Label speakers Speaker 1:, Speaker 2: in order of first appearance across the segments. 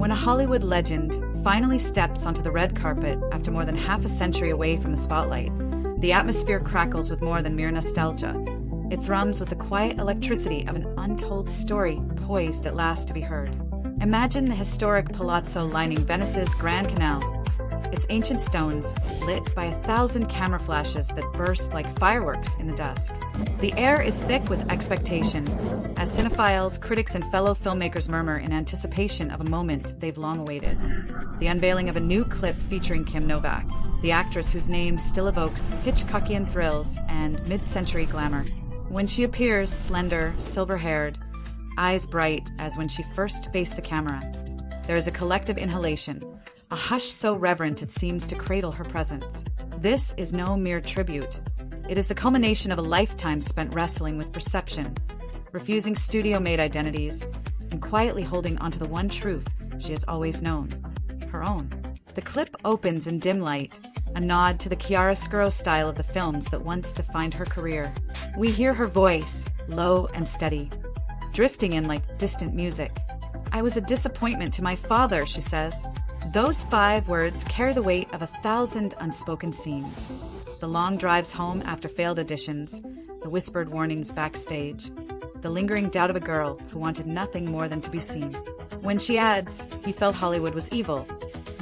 Speaker 1: When a Hollywood legend finally steps onto the red carpet after more than half a century away from the spotlight, the atmosphere crackles with more than mere nostalgia. It thrums with the quiet electricity of an untold story poised at last to be heard. Imagine the historic palazzo lining Venice's Grand Canal. Its ancient stones, lit by 1,000 camera flashes that burst like fireworks in the dusk. The air is thick with expectation, as cinephiles, critics, and fellow filmmakers murmur in anticipation of a moment they've long awaited. The unveiling of a new clip featuring Kim Novak, the actress whose name still evokes Hitchcockian thrills and mid-century glamour. When she appears, slender, silver-haired, eyes bright as when she first faced the camera, there is a collective inhalation, a hush so reverent it seems to cradle her presence. This is no mere tribute. It is the culmination of a lifetime spent wrestling with perception, refusing studio-made identities, and quietly holding onto the one truth she has always known, her own. The clip opens in dim light, a nod to the chiaroscuro style of the films that once defined her career. We hear her voice, low and steady, drifting in like distant music. "I was a disappointment to my father," she says. Those 5 words carry the weight of 1,000 unspoken scenes. The long drives home after failed auditions, the whispered warnings backstage, the lingering doubt of a girl who wanted nothing more than to be seen. When she adds, "He felt Hollywood was evil,"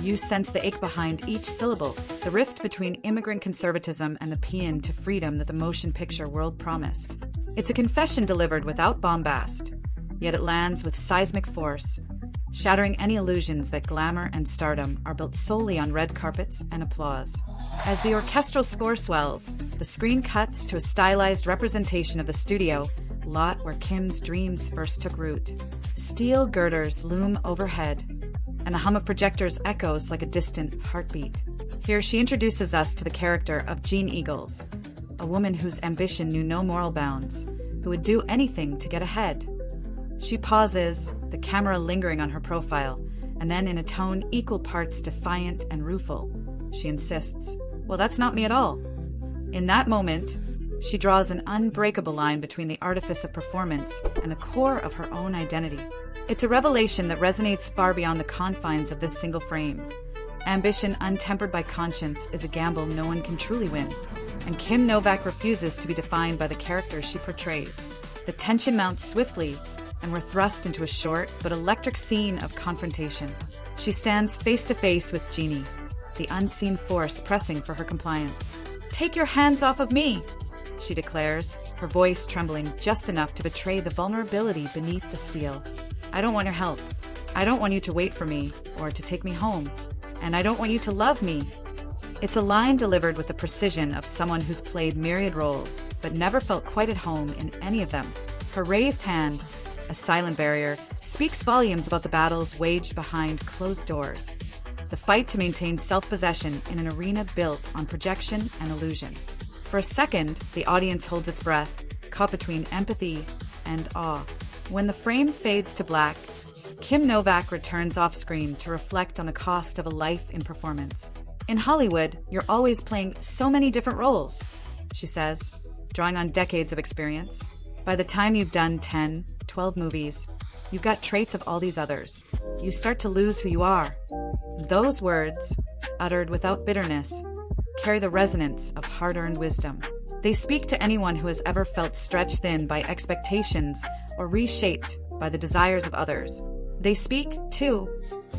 Speaker 1: you sense the ache behind each syllable, the rift between immigrant conservatism and the paean to freedom that the motion picture world promised. It's a confession delivered without bombast, yet it lands with seismic force, shattering any illusions that glamour and stardom are built solely on red carpets and applause. As the orchestral score swells, the screen cuts to a stylized representation of the studio lot where Kim's dreams first took root. Steel girders loom overhead, and the hum of projectors echoes like a distant heartbeat. Here she introduces us to the character of Jean Eagles, a woman whose ambition knew no moral bounds, who would do anything to get ahead. She pauses, the camera lingering on her profile, and then in a tone equal parts defiant and rueful, she insists, "Well, that's not me at all." In that moment, she draws an unbreakable line between the artifice of performance and the core of her own identity. It's a revelation that resonates far beyond the confines of this single frame. Ambition untempered by conscience is a gamble no one can truly win, and Kim Novak refuses to be defined by the characters she portrays. The tension mounts swiftly, and we're thrust into a short but electric scene of confrontation. She stands face to face with Jeannie, the unseen force pressing for her compliance. "Take your hands off of me," she declares, her voice trembling just enough to betray the vulnerability beneath the steel. "I don't want your help. I don't want you to wait for me or to take me home. And I don't want you to love me." It's a line delivered with the precision of someone who's played myriad roles but never felt quite at home in any of them. Her raised hand, a silent barrier, speaks volumes about the battles waged behind closed doors. The fight to maintain self-possession in an arena built on projection and illusion. For a second, the audience holds its breath, caught between empathy and awe. When the frame fades to black, Kim Novak returns off-screen to reflect on the cost of a life in performance. "In Hollywood, you're always playing so many different roles," she says, drawing on decades of experience. "By the time you've done 10, 12 movies, you've got traits of all these others. You start to lose who you are." Those words, uttered without bitterness, carry the resonance of hard-earned wisdom. They speak to anyone who has ever felt stretched thin by expectations or reshaped by the desires of others. They speak, too,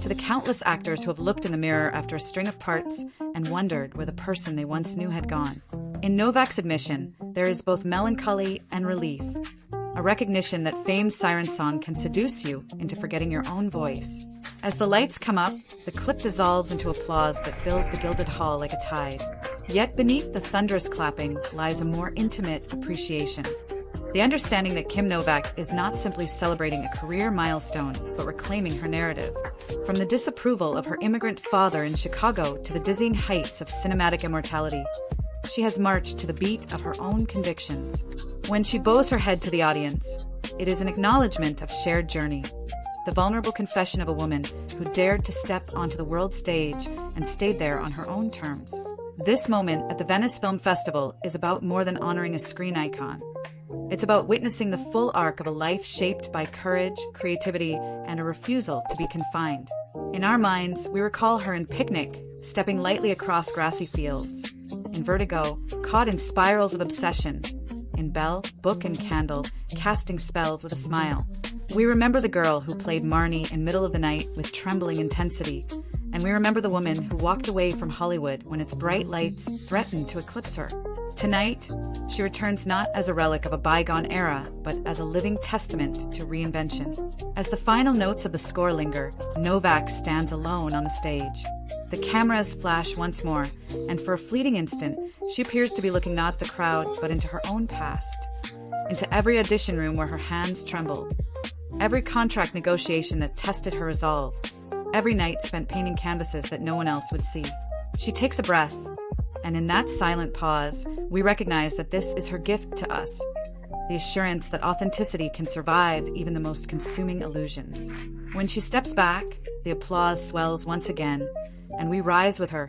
Speaker 1: to the countless actors who have looked in the mirror after a string of parts and wondered where the person they once knew had gone. In Novak's admission, there is both melancholy and relief, a recognition that fame's siren song can seduce you into forgetting your own voice. As the lights come up, the clip dissolves into applause that fills the gilded hall like a tide. Yet beneath the thunderous clapping lies a more intimate appreciation. The understanding that Kim Novak is not simply celebrating a career milestone, but reclaiming her narrative. From the disapproval of her immigrant father in Chicago to the dizzying heights of cinematic immortality, she has marched to the beat of her own convictions. When she bows her head to the audience, it is an acknowledgement of shared journey, the vulnerable confession of a woman who dared to step onto the world stage and stayed there on her own terms. This moment at the Venice Film Festival is about more than honoring a screen icon. It's about witnessing the full arc of a life shaped by courage, creativity, and a refusal to be confined. In our minds, we recall her in Picnic, stepping lightly across grassy fields. In Vertigo, caught in spirals of obsession. In Belle, book and candle, casting spells with a smile. We remember the girl who played Marnie in Middle of the Night with trembling intensity. And we remember the woman who walked away from Hollywood when its bright lights threatened to eclipse her. Tonight, she returns not as a relic of a bygone era, but as a living testament to reinvention. As the final notes of the score linger, Novak stands alone on the stage. The cameras flash once more, and for a fleeting instant, she appears to be looking not at the crowd, but into her own past. Into every audition room where her hands trembled. Every contract negotiation that tested her resolve. Every night spent painting canvases that no one else would see. She takes a breath, and in that silent pause, we recognize that this is her gift to us. The assurance that authenticity can survive even the most consuming illusions. When she steps back, the applause swells once again, and we rise with her,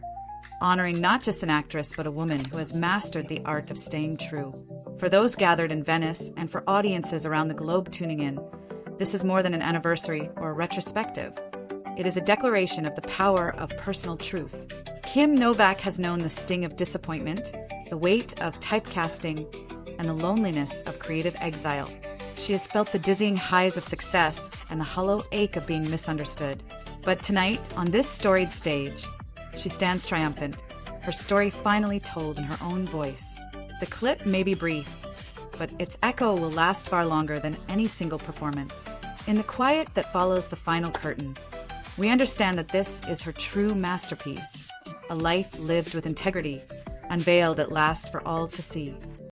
Speaker 1: honoring not just an actress but a woman who has mastered the art of staying true. For those gathered in Venice and for audiences around the globe tuning in, this is more than an anniversary or a retrospective. It is a declaration of the power of personal truth. Kim Novak has known the sting of disappointment, the weight of typecasting, and the loneliness of creative exile. She has felt the dizzying highs of success and the hollow ache of being misunderstood. But tonight, on this storied stage, she stands triumphant, her story finally told in her own voice. The clip may be brief, but its echo will last far longer than any single performance. In the quiet that follows the final curtain, we understand that this is her true masterpiece, a life lived with integrity, unveiled at last for all to see.